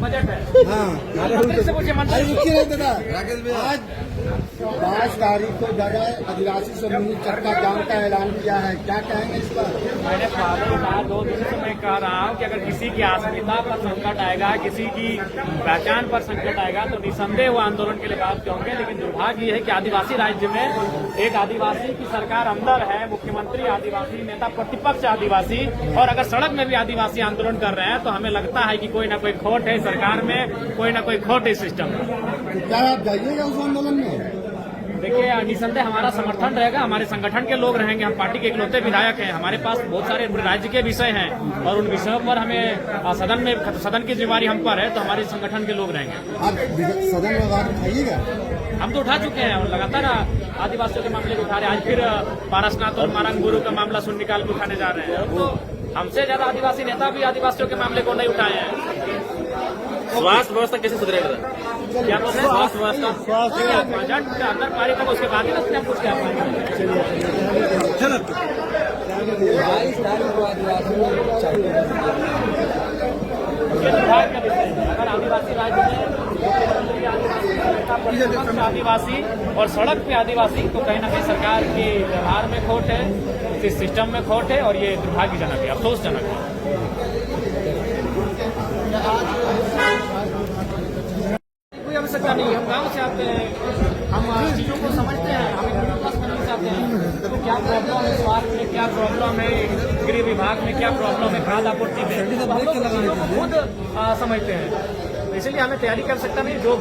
Budget है। आज 5 तारीख को दादा आदिवासी समूह चक्का जाम का ऐलान किया है, क्या कहेंगे इस पर? मैंने कहा 2 दिन से मैं कह रहा हूँ कि अगर किसी की अस्मिता पर संकट आएगा, किसी की पहचान पर संकट आएगा तो निसंदेह वो आंदोलन के लिए बात होंगे। लेकिन दुर्भाग्य ये है कि आदिवासी राज्य में एक आदिवासी की सरकार अंदर है, मुख्यमंत्री आदिवासी, नेता प्रतिपक्ष आदिवासी, और अगर सड़क में भी आदिवासी आंदोलन कर रहे हैं तो हमें लगता है कि कोई ना कोई खोट है सरकार में, कोई ना कोई खोट है सिस्टम में। तो क्या आप जाइएगा उस आंदोलन में? देखिए, निसंदेह हमारा समर्थन रहेगा, हमारे संगठन के लोग रहेंगे, हम पार्टी के इकलौते विधायक हैं, हमारे पास बहुत सारे राज्य के विषय हैं और उन विषयों पर हमें सदन की जिम्मेवारी हम पर है, तो हमारे संगठन के लोग रहेंगे। आप सदन में बात उठाइएगा? हम तो उठा चुके हैं और लगातार आदिवासियों के मामले को उठा रहे हैं। आज फिर पारसनाथ और मारंग गुरु का मामला सुन निकाल के उठाने जा रहे हैं। तो हमसे ज्यादा आदिवासी नेता भी आदिवासियों के मामले को नहीं उठाए हैं। स्वास्थ्य व्यवस्था कैसे सुधरेगा? क्या बोल रहे हैं? स्वास्थ्य व्यवस्था बजट अंदर पारित होगा, उसके बाद ही ना हम कुछ क्या अगर आदिवासी राज्य में आदिवासी और सड़क पे आदिवासी, तो कहीं ना कहीं सरकार के व्यवहार में खोट है, इस सिस्टम में खोट है और ये दुर्भाग्यजनक है, अफसोसजनक है। कोई आवश्यकता नहीं, हम गांव से आते हैं, हम चीजों को समझते हैं, हम मिडिल क्लास फैमिली से आते हैं। तो क्या प्रॉब्लम है स्वास्थ्य में, क्या प्रॉब्लम है गृह विभाग में, क्या प्रॉब्लम है खाद्य आपूर्ति में, तो हम लोग चीजों को खुद समझते हैं। इसलिए हमें तैयारी कर सकता नहीं, जो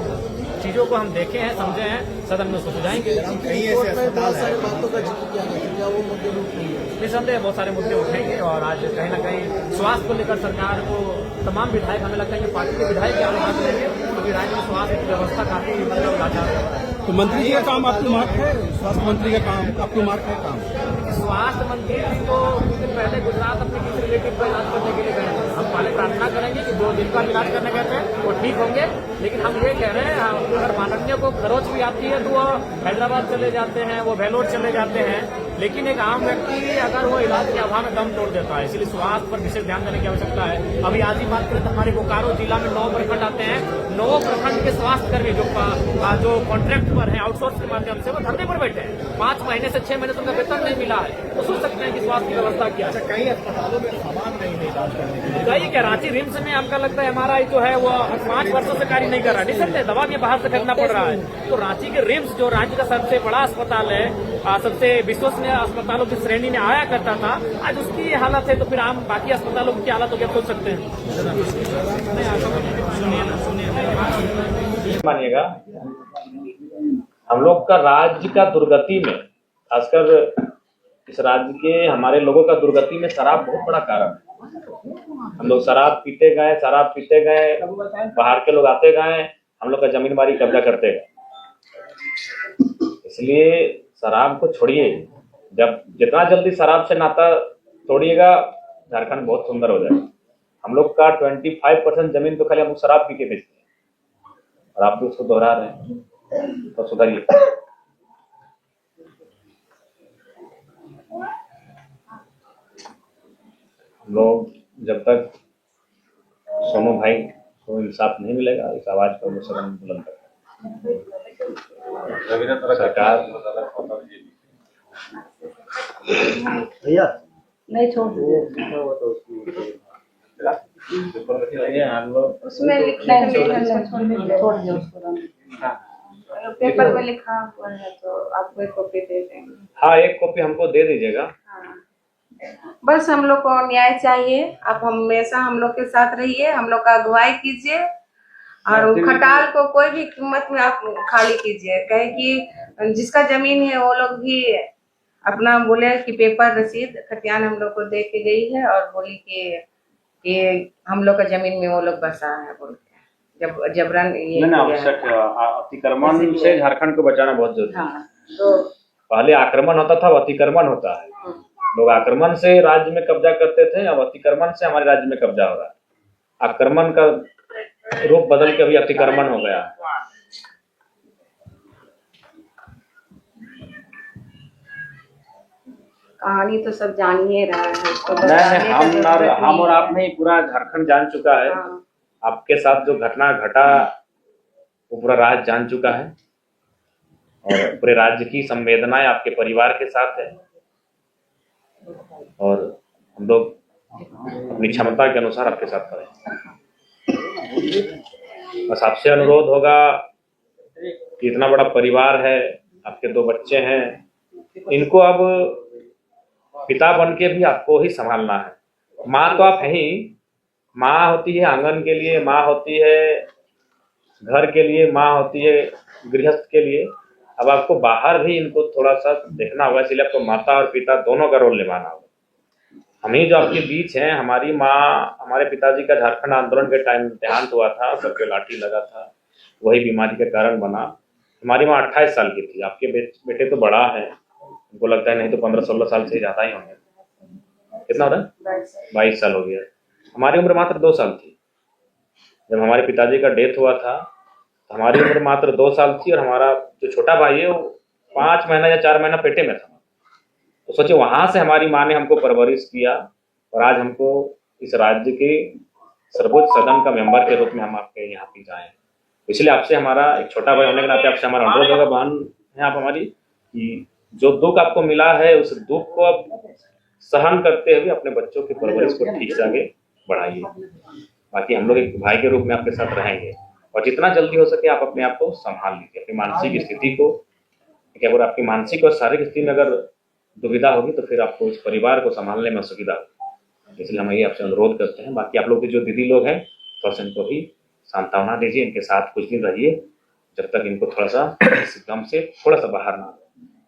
चीजों को हम देखे हैं, समझे हैं, सदन में उसको सुझाएंगे। निसंदेह बहुत सारे मुद्दे उठेंगे और आज कहीं ना कहीं स्वास्थ्य को लेकर सरकार को तमाम विधायक, हमें लगता है कि पार्टी के विधायक क्या बात करेंगे तो विधायक में स्वास्थ्य की व्यवस्था काफी मतलब लाचार है। तो मंत्री जी का काम आपको मार्क है, स्वास्थ्य मंत्री का काम आपको मार्क है काम? स्वास्थ्य मंत्री तो कुछ दिन पहले गुजरात अपने किसी रिलेटिव का इलाज करने के लिए गए हैं। हम पहले प्रार्थना करेंगे कि 2 दिन का इलाज करने गए थे वो ठीक होंगे, लेकिन हम ये कह रहे हैं अगर माननीय को खरोच भी आती है तो वो हैदराबाद चले जाते हैं, वो बेलोर चले जाते हैं, लेकिन एक आम व्यक्ति अगर वो इलाज के अभाव में दम तोड़ देता है, इसलिए स्वास्थ्य पर विशेष ध्यान देने की आवश्यकता है। अभी आज ही बात करें तो हमारे बोकारो जिला में 9 प्रखंड आते हैं, 9 प्रखंड के स्वास्थ्य कर्मी जो कॉन्ट्रैक्ट पर है, आउटसोर्स के माध्यम से, वो धरने पर बैठे हैं। 5 महीने से 6 महीने से उनका वेतन नहीं मिला है, तो सोच सकते हैं कि स्वास्थ्य की व्यवस्था क्या है। कई अस्पतालों में सामान नहीं इलाज करने कई क्या रांची रिम्स में आपका लगता है MRI जो है वो 5 वर्षों से कार्य नहीं कर रहा है, नहीं सकते, दवा भी बाहर से खरीदना पड़ रहा है। तो रांची के रिम्स जो राज्य का सबसे बड़ा अस्पताल है, सबसे विश्वसनीय अस्पतालों की श्रेणी में आया करता था, आज उसकी हालत है, तो फिर हम बाकी अस्पतालों की हालत हो क्या सोच सकते हैं। मानिएगा, हम लोग का राज्य का दुर्गति में, खासकर इस राज्य के हमारे लोगों का दुर्गति में शराब बहुत बड़ा कारण है। हम लोग शराब पीते गए, बाहर के लोग आते गए, हम लोग का जमीन बारी कब्जा करते गए। इसलिए शराब को छोड़िए, जब जितना जल्दी शराब से नाता तोड़िएगा, झारखंड बहुत सुंदर हो जाएगा। हम लोग का 25% जमीन तो खाली हम शराब पी के बेचते हैं और आप भी उसको दोहरा रहे हैं, तो सुधरिए। हम लोग जब तक सोनू भाई को इंसाफ नहीं मिलेगा, इस आवाज पर वो सदन बुलंद करेगा। सरकार भैया नहीं छोड़ उसमें लिखना है, छोड़ दो उसको। पेपर पे लिखा हुआ है तो आपको एक कॉपी दे देंगे। हाँ, एक कॉपी हमको दे दीजिएगा। हाँ, बस हम लोग को न्याय चाहिए। आप हमेशा हम लोग के साथ रहिए, हम लोग का अगुवाई कीजिए और खटाल को कोई भी कीमत में आप खाली कीजिए। कहे कि जिसका जमीन है वो लोग भी अपना बोले कि पेपर रसीद खतियान हम लोग को दे के गई है और बोली कि हम लोग का जमीन में वो लोग बसा है बोल के, जब जबरन ये आवश्यक अतिक्रमण से झारखंड को बचाना बहुत जरूरी है। हाँ, तो पहले आक्रमण होता था, अब अतिक्रमण होता है। लोग आक्रमण से राज्य में कब्जा करते थे, अब अतिक्रमण से हमारे राज्य में कब्जा हो रहा है। आक्रमण का रूप बदल के अभी अतिक्रमण हो गया। कहानी तो सब जान ही रहा है, उसको नहीं बताने का हम जरूरत हम नहीं और है। आप नहीं, पूरा झारखंड जान चुका है। हाँ, आपके साथ जो घटना घटा वो पूरा राज्य जान चुका है और पूरे राज्य की संवेदनाएं आपके परिवार के साथ है और हम लोग अपनी क्षमता के अनुसार आपके साथ खड़े हैं। बस आपसे अनुरोध होगा कि इतना बड़ा परिवार है, आपके 2 बच्चे हैं, इनको अब पिता बन के भी आपको ही संभालना है। माँ तो आप हैं ही, माँ होती है आंगन के लिए, माँ होती है घर के लिए, माँ होती है गृहस्थ के लिए। अब आपको बाहर भी इनको थोड़ा सा देखना होगा, इसलिए आपको माता और पिता दोनों का रोल निभाना होगा। हम ही जो आपके बीच हैं, हमारी माँ, हमारे पिताजी का झारखंड आंदोलन के टाइम देहांत हुआ था, सब पे लाठी लगा था, वही बीमारी के कारण बना। हमारी माँ 28 साल की थी, आपके बेटे तो बड़ा है, उनको लगता है नहीं तो 15-16 साल से ज़्यादा ही होंगे। कितना हो रहा है? 22 साल हो गया। हमारी उम्र मात्र 2 साल थी जब हमारे पिताजी का डेथ हुआ था। हमारी उम्र मात्र 2 साल थी और हमारा जो छोटा भाई है वो 5 महीना या 4 महीना पेटे में था। तो सोचिए, वहां से हमारी माँ ने हमको परवरिश किया और आज हमको इस राज्य के सर्वोच्च सदन का मेंबर के रूप में हम आपके यहाँ पे जाए। इसलिए आपसे हमारा एक छोटा भाई होने के नाते आपसे हमारा अनुरोध होगा, बहन है आप हमारी, कि जो दुख आपको मिला है उस दुख को आप सहन करते हुए अपने बच्चों की परवरिश को ठीक से आगे बढ़ाइए। बाकी हम लोग एक भाई के रूप में आपके साथ रहेंगे और जितना जल्दी हो सके आप अपने आप को संभाल लीजिए, अपनी मानसिक स्थिति को। अगर आपकी मानसिक और शारीरिक स्थिति में अगर दुविधा होगी तो फिर आपको इस परिवार को संभालने में असुविधा होगी। इसलिए हम यही आपसे अनुरोध करते हैं। बाकी आप लोग के जो दीदी लोग हैं थोड़ा सा इनको भी सांत्वना दीजिए, इनके साथ कुछ दिन रहिए जब तक इनको थोड़ा सा इस गम से थोड़ा सा बाहर ना आए।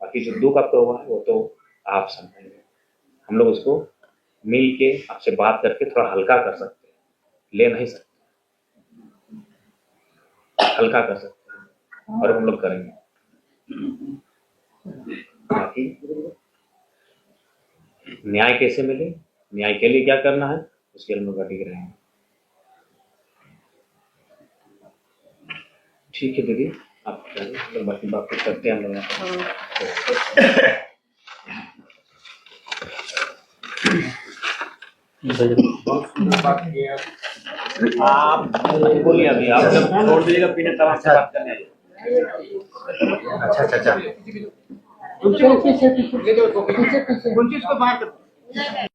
बाकी जो दुख आपको हुआ है वो तो आप समझेंगे, हम लोग उसको मिल के आपसे बात करके थोड़ा हल्का कर सकते हैं, ले नहीं सकते, हल्का कर सकते हैं और हम लोग करेंगे। बाकी न्याय कैसे मिले, न्याय के लिए क्या करना है, उसके लिए हम लोग डटे रहेंगे। ठीक है दीदी, आप लोग बाकी बात करते हैं हम लोग। आप बोलिए, अभी आप जब छोड़ दीजिएगा पीने तब आपसे बात करने आइए। अच्छा कुछ इसको बाहर कर